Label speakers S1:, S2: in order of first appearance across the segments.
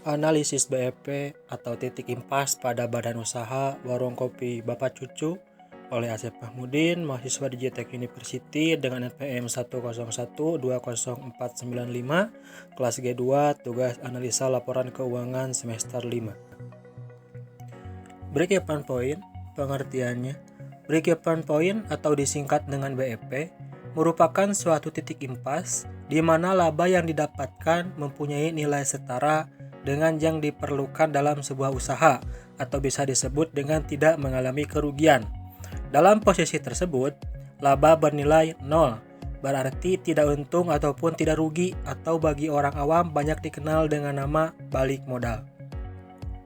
S1: Analisis BEP atau titik impas pada badan usaha warung kopi Bapak Cucu oleh Asep Mahmudin, mahasiswa di JTEK University dengan NPM 101200495, kelas G2, tugas analisa laporan keuangan semester 5. Break-even point, pengertiannya. Break-even point atau disingkat dengan BEP merupakan suatu titik impas di mana laba yang didapatkan mempunyai nilai setara dengan yang diperlukan dalam sebuah usaha atau bisa disebut dengan tidak mengalami kerugian. Dalam posisi tersebut, laba bernilai 0, berarti tidak untung ataupun tidak rugi, atau bagi orang awam banyak dikenal dengan nama balik modal.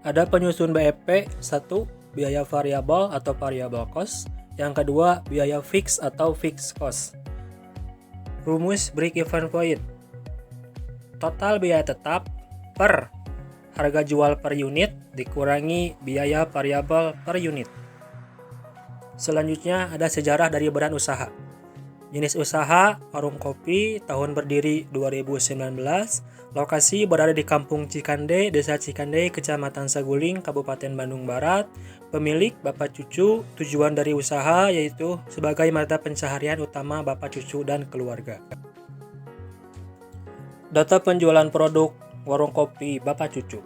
S1: Ada penyusun BEP, 1. Biaya variabel atau variable cost. Yang kedua, biaya fix atau fixed cost. Rumus break-even point. Total biaya tetap per harga jual per unit dikurangi biaya variabel per unit. Selanjutnya ada sejarah dari badan usaha. Jenis usaha, warung kopi, tahun berdiri 2019, lokasi berada di Kampung Cikande, Desa Cikande, Kecamatan Saguling, Kabupaten Bandung Barat, pemilik Bapak Cucu, tujuan dari usaha yaitu sebagai mata pencaharian utama Bapak Cucu dan keluarga. Data penjualan produk warung kopi Bapak Cucu.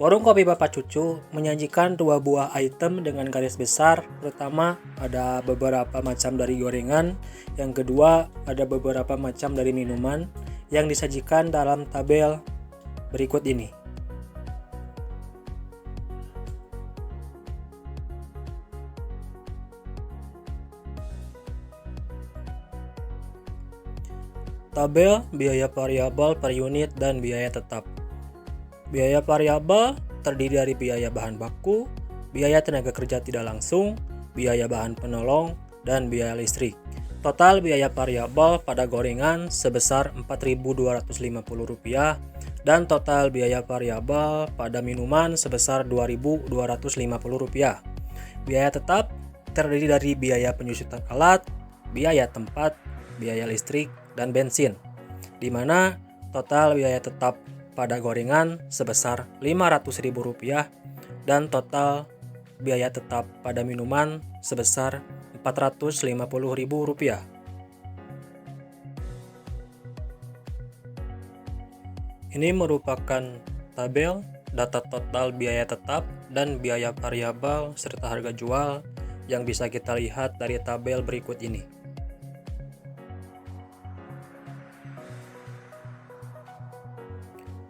S1: Warung kopi Bapak Cucu menyajikan 2 buah item dengan garis besar. Pertama, ada beberapa macam dari gorengan. Yang kedua, ada beberapa macam dari minuman yang disajikan dalam tabel berikut ini. Tabel biaya variabel per unit dan biaya tetap. Biaya variabel terdiri dari biaya bahan baku, biaya tenaga kerja tidak langsung, biaya bahan penolong, dan biaya listrik. Total biaya variabel pada gorengan sebesar Rp4.250 dan total biaya variabel pada minuman sebesar Rp2.250. Biaya tetap terdiri dari biaya penyusutan alat, biaya tempat, biaya listrik, dan bensin, di mana total biaya tetap pada gorengan sebesar Rp500.000 dan total biaya tetap pada minuman sebesar Rp450.000. Ini merupakan tabel data total biaya tetap dan biaya variabel serta harga jual yang bisa kita lihat dari tabel berikut ini.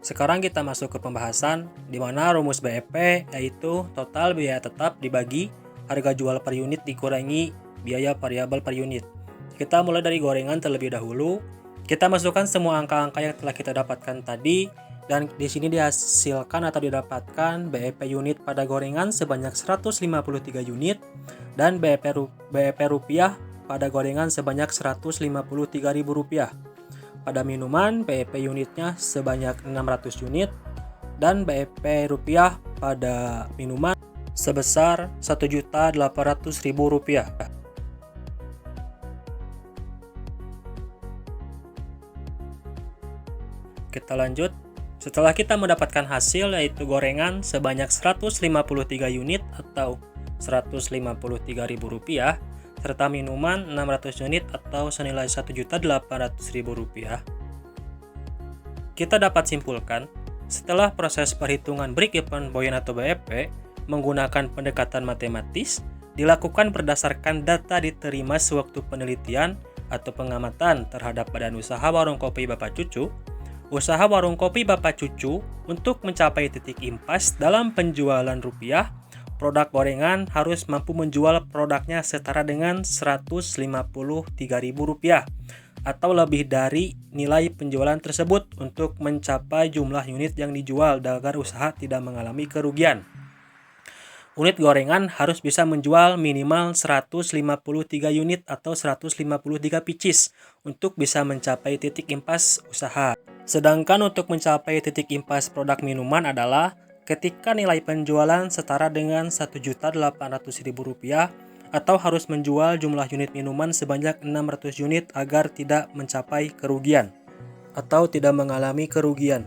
S1: Sekarang kita masuk ke pembahasan di mana rumus BEP yaitu total biaya tetap dibagi harga jual per unit dikurangi biaya variabel per unit. Kita mulai dari gorengan terlebih dahulu. Kita masukkan semua angka-angka yang telah kita dapatkan tadi dan di sini dihasilkan atau didapatkan BEP unit pada gorengan sebanyak 153 unit dan BEP rupiah pada gorengan sebanyak Rp153.000. Pada minuman, BEP unitnya sebanyak 600 unit dan BEP rupiah pada minuman sebesar Rp1.800.000. Kita lanjut. Setelah kita mendapatkan hasil yaitu gorengan sebanyak 153 unit atau Rp153.000 serta minuman 600 unit atau senilai Rp1.800.000. Kita dapat simpulkan, setelah proses perhitungan break-even point atau BEP menggunakan pendekatan matematis, dilakukan berdasarkan data diterima sewaktu penelitian atau pengamatan terhadap badan usaha warung kopi Bapak Cucu. Usaha warung kopi Bapak Cucu untuk mencapai titik impas dalam penjualan rupiah, produk gorengan harus mampu menjual produknya setara dengan Rp153.000 atau lebih dari nilai penjualan tersebut untuk mencapai jumlah unit yang dijual agar usaha tidak mengalami kerugian. Unit gorengan harus bisa menjual minimal 153 unit atau 153 pieces untuk bisa mencapai titik impas usaha. Sedangkan untuk mencapai titik impas produk minuman adalah ketika nilai penjualan setara dengan Rp1.800.000 atau harus menjual jumlah unit minuman sebanyak 600 unit agar tidak mencapai kerugian atau tidak mengalami kerugian.